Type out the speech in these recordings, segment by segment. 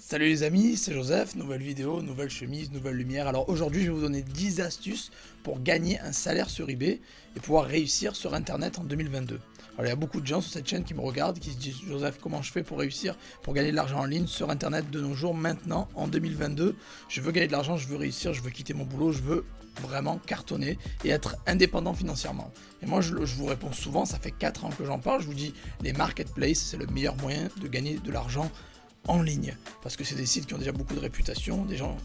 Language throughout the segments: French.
Salut les amis, c'est Joseph, nouvelle vidéo, nouvelle chemise, nouvelle lumière. Alors aujourd'hui je vais vous donner 10 astuces pour gagner un salaire sur eBay et pouvoir réussir sur internet en 2022. Alors il y a beaucoup de gens sur cette chaîne qui me regardent, qui se disent Joseph, comment je fais pour réussir, pour gagner de l'argent en ligne sur internet de nos jours, maintenant, en 2022. Je veux gagner de l'argent, je veux réussir, je veux quitter mon boulot, je veux vraiment cartonner et être indépendant financièrement. Et moi je vous réponds souvent, ça fait 4 ans que j'en parle, je vous dis les marketplaces c'est le meilleur moyen de gagner de l'argent en ligne, parce que c'est des sites qui ont déjà beaucoup de réputation, les gens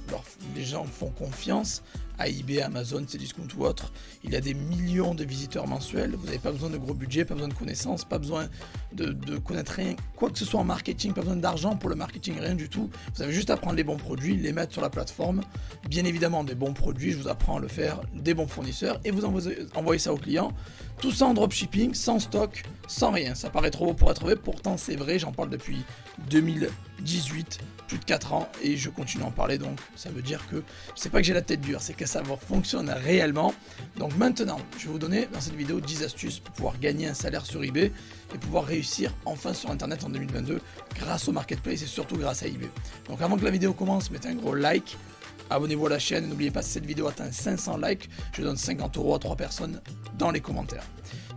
font confiance à eBay, Amazon, Cdiscount ou autre. Il y a des millions de visiteurs mensuels, vous n'avez pas besoin de gros budget, pas besoin de connaissances, pas besoin de connaître rien, quoi que ce soit en marketing, pas besoin d'argent pour le marketing, rien du tout. Vous avez juste à prendre les bons produits, les mettre sur la plateforme, bien évidemment des bons produits, je vous apprends à le faire, des bons fournisseurs, et vous envoyez ça aux clients. Tout ça en dropshipping, sans stock, sans rien. Ça paraît trop beau pour être vrai, pourtant c'est vrai, j'en parle depuis 2018, plus de 4 ans, et je continue à en parler, donc ça veut dire que c'est pas que j'ai la tête dure, c'est que ça fonctionne réellement. Donc maintenant, je vais vous donner dans cette vidéo 10 astuces pour pouvoir gagner un salaire sur eBay et pouvoir réussir enfin sur internet en 2022 grâce au marketplace et surtout grâce à eBay. Donc avant que la vidéo commence, mettez un gros like. Abonnez-vous à la chaîne et n'oubliez pas, si cette vidéo atteint 500 likes, je donne 50 € à 3 personnes dans les commentaires.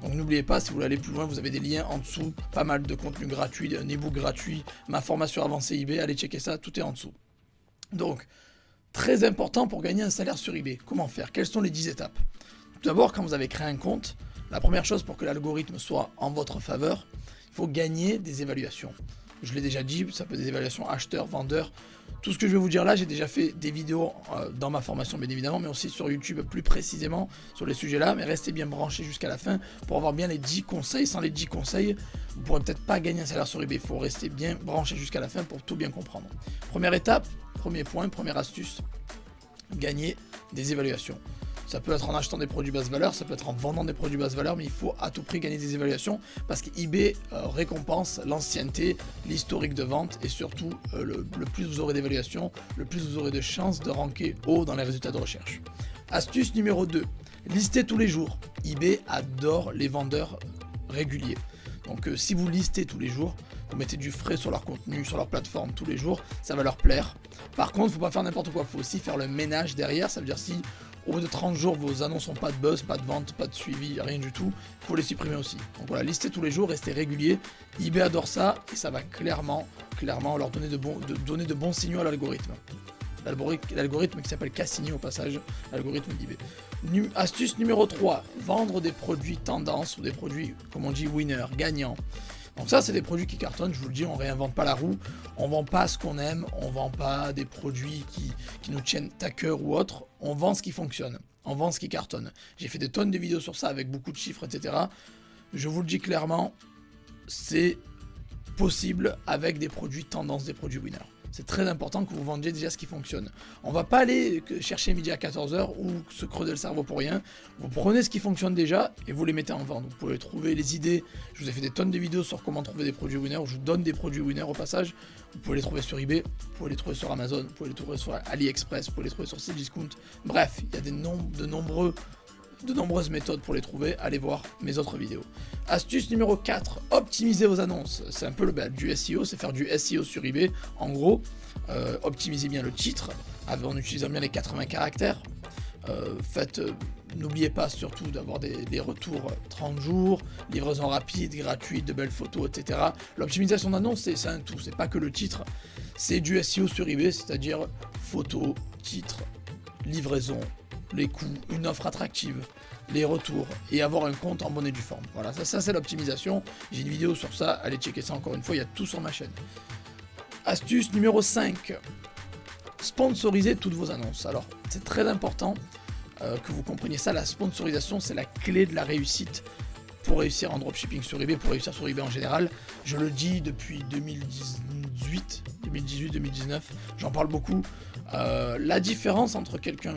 Donc n'oubliez pas, si vous voulez aller plus loin, vous avez des liens en dessous, pas mal de contenu gratuit, un ebook gratuit, ma formation avancée eBay, allez checker ça, tout est en dessous. Donc, très important pour gagner un salaire sur eBay. Comment faire? Quelles sont les 10 étapes? Tout d'abord, quand vous avez créé un compte, la première chose pour que l'algorithme soit en votre faveur, il faut gagner des évaluations. Je l'ai déjà dit, ça peut être des évaluations acheteurs, vendeurs. Tout ce que je vais vous dire là, j'ai déjà fait des vidéos dans ma formation bien évidemment, mais aussi sur YouTube plus précisément sur les sujets là. Mais restez bien branchés jusqu'à la fin pour avoir bien les 10 conseils. Sans les 10 conseils, vous ne pourrez peut-être pas gagner un salaire sur eBay. Il faut rester bien branché jusqu'à la fin pour tout bien comprendre. Première étape, premier point, première astuce, gagner des évaluations. Ça peut être en achetant des produits basse valeur, ça peut être en vendant des produits basse valeur, mais il faut à tout prix gagner des évaluations parce qu'eBay récompense l'ancienneté, l'historique de vente et surtout le plus vous aurez d'évaluations, le plus vous aurez de chances de ranker haut dans les résultats de recherche. Astuce numéro 2, listez tous les jours. eBay adore les vendeurs réguliers. Donc si vous listez tous les jours, vous mettez du frais sur leur contenu, sur leur plateforme tous les jours, ça va leur plaire. Par contre, il ne faut pas faire n'importe quoi, il faut aussi faire le ménage derrière, ça veut dire si au bout de 30 jours, vos annonces n'ont pas de buzz, pas de vente, pas de suivi, rien du tout, il faut les supprimer aussi. Donc voilà, listez tous les jours, restez régulier. eBay adore ça et ça va clairement leur donner de bons signaux à l'algorithme. L'algorithme qui s'appelle Cassini au passage, l'algorithme d'eBay. Astuce numéro 3, vendre des produits tendance ou des produits, comme on dit, winner, gagnants. Donc ça, c'est des produits qui cartonnent, je vous le dis, on réinvente pas la roue, on vend pas ce qu'on aime, on vend pas des produits qui nous tiennent à cœur ou autre, on vend ce qui fonctionne, on vend ce qui cartonne. J'ai fait des tonnes de vidéos sur ça avec beaucoup de chiffres, etc. Je vous le dis clairement, c'est possible avec des produits tendance, des produits winner. C'est très important que vous vendiez déjà ce qui fonctionne. On va pas aller chercher midi à 14h ou se creuser le cerveau pour rien. Vous prenez ce qui fonctionne déjà et vous les mettez en vente. Vous pouvez trouver les idées. Je vous ai fait des tonnes de vidéos sur comment trouver des produits winners. Je vous donne des produits winners au passage. Vous pouvez les trouver sur eBay, vous pouvez les trouver sur Amazon, vous pouvez les trouver sur AliExpress, vous pouvez les trouver sur Cdiscount. Bref, il y a de nombreuses méthodes pour les trouver, allez voir mes autres vidéos. Astuce numéro 4, optimisez vos annonces. C'est un peu du SEO, c'est faire du SEO sur eBay. En gros, optimisez bien le titre en utilisant bien les 80 caractères. N'oubliez pas surtout d'avoir des retours 30 jours, livraison rapide, gratuite, de belles photos, etc. L'optimisation d'annonce, c'est un tout, c'est pas que le titre, c'est du SEO sur eBay, c'est-à-dire photos, titre, livraison, les coûts, une offre attractive, les retours et avoir un compte en bonne et due forme. Voilà, ça c'est l'optimisation. J'ai une vidéo sur ça, allez checker ça encore une fois, il y a tout sur ma chaîne. Astuce numéro 5, sponsorisez toutes vos annonces. Alors, c'est très important que vous compreniez ça, la sponsorisation, c'est la clé de la réussite pour réussir en dropshipping sur eBay, pour réussir sur eBay en général. Je le dis depuis 2018-2019, j'en parle beaucoup. La différence entre quelqu'un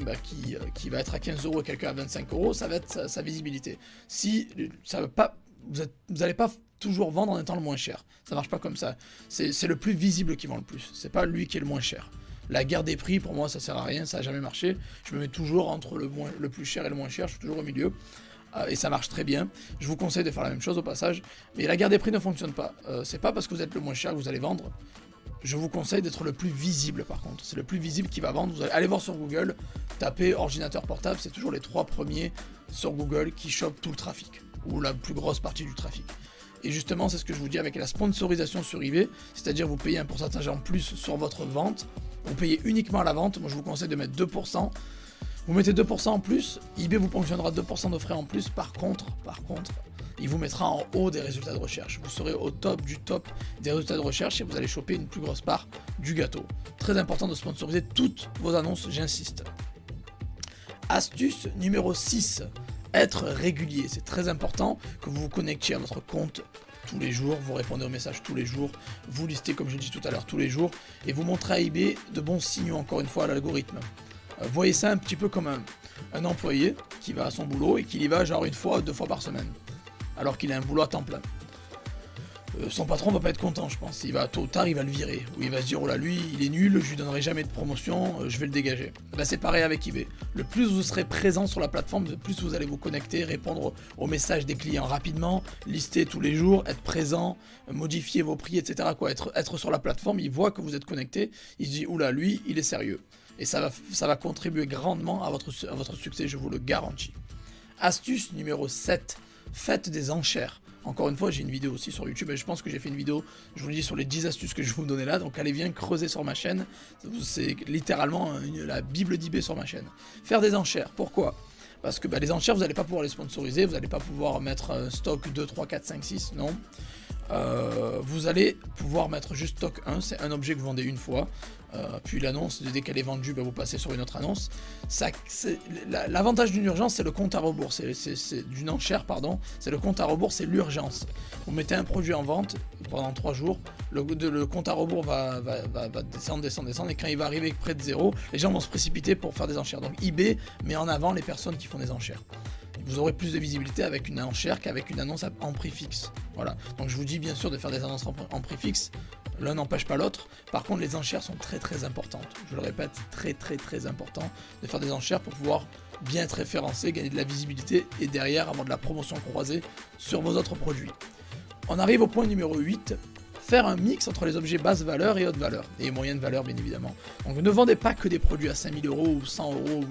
qui va être à 15 € et quelqu'un à 25 €, ça va être sa visibilité. Si ça veut pas, vous n'allez pas toujours vendre en étant le moins cher. Ça marche pas comme ça. C'est le plus visible qui vend le plus. C'est pas lui qui est le moins cher. La guerre des prix, pour moi, ça sert à rien, ça a jamais marché. Je me mets toujours entre le plus cher et le moins cher, je suis toujours au milieu. Et ça marche très bien. Je vous conseille de faire la même chose au passage. Mais la guerre des prix ne fonctionne pas. C'est pas parce que vous êtes le moins cher que vous allez vendre. je vous conseille d'être le plus visible par contre. C'est le plus visible qui va vendre. Vous allez aller voir sur Google, tapez ordinateur portable, c'est toujours les 3 premiers sur Google qui chopent tout le trafic, ou la plus grosse partie du trafic. Et justement, c'est ce que je vous dis avec la sponsorisation sur eBay, c'est-à-dire vous payez un pourcentage en plus sur votre vente, vous payez uniquement à la vente, moi je vous conseille de mettre 2%. Vous mettez 2% en plus, eBay vous ponctionnera 2% de frais en plus, par contre, il vous mettra en haut des résultats de recherche. Vous serez au top du top des résultats de recherche et vous allez choper une plus grosse part du gâteau. Très important de sponsoriser toutes vos annonces, j'insiste. Astuce numéro 6, être régulier. C'est très important que vous vous connectiez à votre compte tous les jours, vous répondez aux messages tous les jours, vous listez comme je l'ai dit tout à l'heure tous les jours et vous montrez à eBay de bons signaux encore une fois à l'algorithme. Voyez ça un petit peu comme un employé qui va à son boulot et qui y va genre 1 fois, 2 fois par semaine, alors qu'il a un boulot à temps plein. Son patron va pas être content, je pense. Il va tôt ou tard, il va le virer. Ou il va se dire, oh là, lui, il est nul, je lui donnerai jamais de promotion, je vais le dégager. Ben, c'est pareil avec eBay. Le plus vous serez présent sur la plateforme, le plus vous allez vous connecter, répondre aux messages des clients rapidement, lister tous les jours, être présent, modifier vos prix, etc. Quoi, être sur la plateforme, il voit que vous êtes connecté, il se dit, oula, lui, il est sérieux. Et ça va contribuer grandement à votre succès, je vous le garantis. Astuce numéro 7, faites des enchères. Encore une fois, j'ai une vidéo aussi sur YouTube et je pense que j'ai fait une vidéo, je vous le dis, sur les 10 astuces que je vais vous donner là. Donc allez bien creuser sur ma chaîne. C'est littéralement la bible d'eBay sur ma chaîne. Faire des enchères, pourquoi ? Parce que les enchères, vous n'allez pas pouvoir les sponsoriser, vous n'allez pas pouvoir mettre un stock 2, 3, 4, 5, 6, non. Vous allez pouvoir mettre juste stock 1, c'est un objet que vous vendez une fois, puis l'annonce, dès qu'elle est vendue, vous passez sur une autre annonce. L'avantage d'une urgence, c'est le compte à rebours, d'une enchère, pardon, c'est le compte à rebours, c'est l'urgence. Vous mettez un produit en vente pendant 3 jours, le compte à rebours va descendre, et quand il va arriver près de 0, les gens vont se précipiter pour faire des enchères. Donc eBay met en avant les personnes qui font des enchères. Vous aurez plus de visibilité avec une enchère qu'avec une annonce en prix fixe. Voilà. Donc je vous dis bien sûr de faire des annonces en prix fixe. L'un n'empêche pas l'autre. Par contre, les enchères sont très très importantes. Je le répète, très très très important de faire des enchères pour pouvoir bien être référencé, gagner de la visibilité et derrière avoir de la promotion croisée sur vos autres produits. On arrive au point numéro 8. Faire un mix entre les objets basse valeur et haute valeur, et moyenne valeur bien évidemment. Donc ne vendez pas que des produits à 5000 € ou 100 €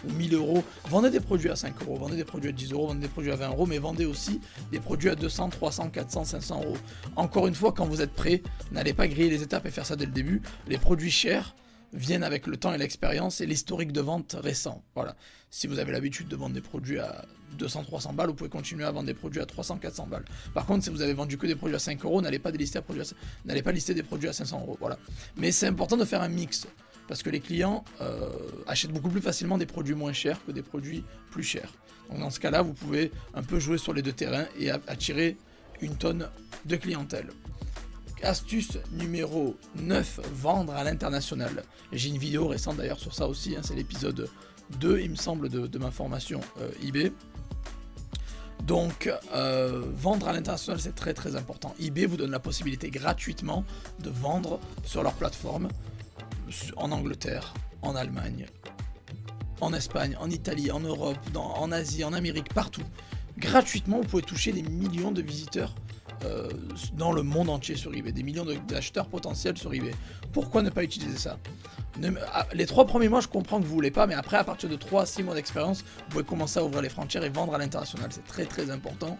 ou 1000 €, vendez des produits à 5 €, vendez des produits à 10 €, vendez des produits à 20 €, mais vendez aussi des produits à 200, 300, 400, 500 €. Encore une fois, quand vous êtes prêt, n'allez pas griller les étapes et faire ça dès le début. Les produits chers viennent avec le temps et l'expérience et l'historique de vente récent. Voilà. Si vous avez l'habitude de vendre des produits à 200-300 balles, vous pouvez continuer à vendre des produits à 300-400 balles. Par contre, si vous avez vendu que des produits à 5 €, n'allez pas lister des produits à 500 €. Voilà. Mais c'est important de faire un mix, parce que les clients achètent beaucoup plus facilement des produits moins chers que des produits plus chers. Donc dans ce cas-là, vous pouvez un peu jouer sur les deux terrains et attirer une tonne de clientèle. Astuce numéro 9, vendre à l'international. J'ai une vidéo récente d'ailleurs sur ça aussi, c'est l'épisode 2 il me semble de ma formation eBay. Donc vendre à l'international c'est très très important. eBay vous donne la possibilité gratuitement de vendre sur leur plateforme en Angleterre, en Allemagne, en Espagne, en Italie, en Europe, en Asie, en Amérique, partout. Gratuitement vous pouvez toucher des millions de visiteurs dans le monde entier sur eBay, des millions d'acheteurs potentiels sur eBay. Pourquoi ne pas utiliser ça ? Les 3 premiers mois, je comprends que vous voulez pas, mais après, à partir de 3 à 6 mois d'expérience, vous pouvez commencer à ouvrir les frontières et vendre à l'international. C'est très très important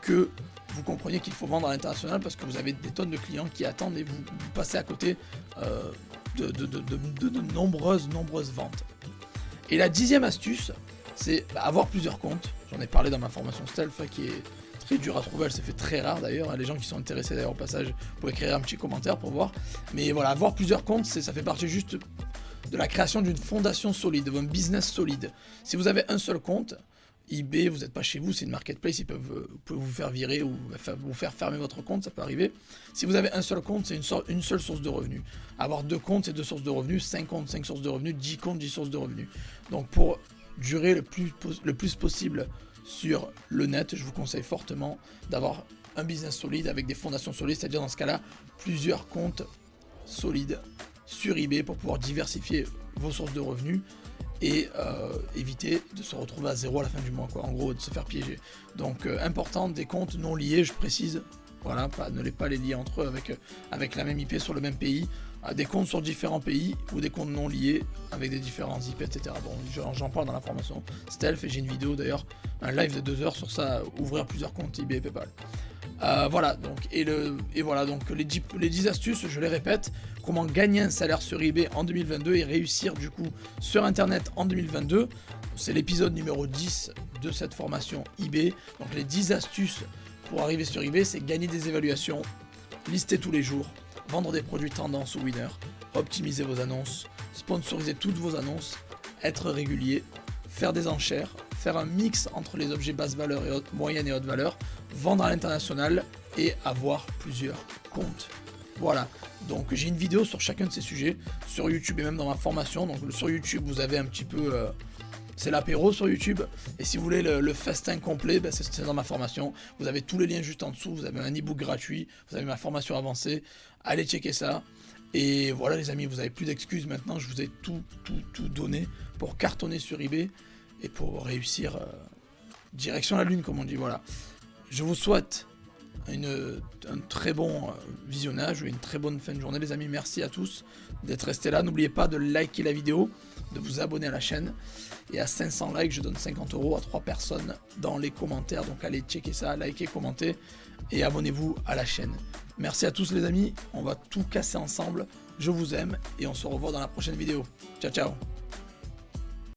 que vous compreniez qu'il faut vendre à l'international parce que vous avez des tonnes de clients qui attendent et vous passez à côté de nombreuses ventes. Et la 10e astuce, c'est avoir plusieurs comptes. J'en ai parlé dans ma formation Stealth qui est très dur à trouver, elle se fait très rare d'ailleurs. Les gens qui sont intéressés d'ailleurs au passage, vous pouvez écrire un petit commentaire pour voir. Mais voilà, avoir plusieurs comptes, ça fait partie juste de la création d'une fondation solide, d'un business solide. Si vous avez un seul compte, eBay, vous n'êtes pas chez vous, c'est une marketplace, vous pouvez vous faire virer ou vous faire fermer votre compte, ça peut arriver. Si vous avez un seul compte, c'est une seule source de revenus. Avoir 2 comptes, c'est 2 sources de revenus, 5 comptes, 5 sources de revenus, 10 comptes, 10 sources de revenus. Donc pour durer le plus possible sur le net, je vous conseille fortement d'avoir un business solide avec des fondations solides, c'est-à-dire dans ce cas-là, plusieurs comptes solides sur eBay pour pouvoir diversifier vos sources de revenus et éviter de se retrouver à 0 à la fin du mois, quoi. En gros, de se faire piéger. Donc, important, des comptes non liés, je précise. Voilà, ne pas les lier entre eux avec la même IP sur le même pays. à des comptes sur différents pays ou des comptes non liés avec des différents IP, etc. Bon, j'en parle dans la formation Stealth et j'ai une vidéo d'ailleurs, un live de 2 heures sur ça, ouvrir plusieurs comptes eBay et PayPal. Voilà, donc, voilà, donc les 10 astuces, je les répète, comment gagner un salaire sur eBay en 2022 et réussir du coup sur Internet en 2022. C'est l'épisode numéro 10 de cette formation eBay. Donc les 10 astuces pour arriver sur eBay, c'est gagner des évaluations, lister tous les jours, vendre des produits tendance ou winner, optimiser vos annonces, sponsoriser toutes vos annonces, être régulier, faire des enchères, faire un mix entre les objets basse valeur et moyenne et haute valeur, vendre à l'international et avoir plusieurs comptes. Voilà, donc j'ai une vidéo sur chacun de ces sujets, sur YouTube et même dans ma formation. Donc sur YouTube, vous avez un petit peu... c'est l'apéro sur YouTube, et si vous voulez le festin complet, ben c'est dans ma formation. Vous avez tous les liens juste en dessous, vous avez un ebook gratuit, vous avez ma formation avancée, allez checker ça. Et voilà les amis, vous avez plus d'excuses maintenant, je vous ai tout donné pour cartonner sur eBay et pour réussir direction la lune comme on dit, voilà. Je vous souhaite un très bon visionnage, une très bonne fin de journée les amis, merci à tous d'être restés là, n'oubliez pas de liker la vidéo, de vous abonner à la chaîne, et à 500 likes je donne 50 € à 3 personnes dans les commentaires, donc allez checker ça, likez, commentez et abonnez-vous à la chaîne. Merci à tous les amis, on va tout casser ensemble, je vous aime et on se revoit dans la prochaine vidéo, ciao ciao.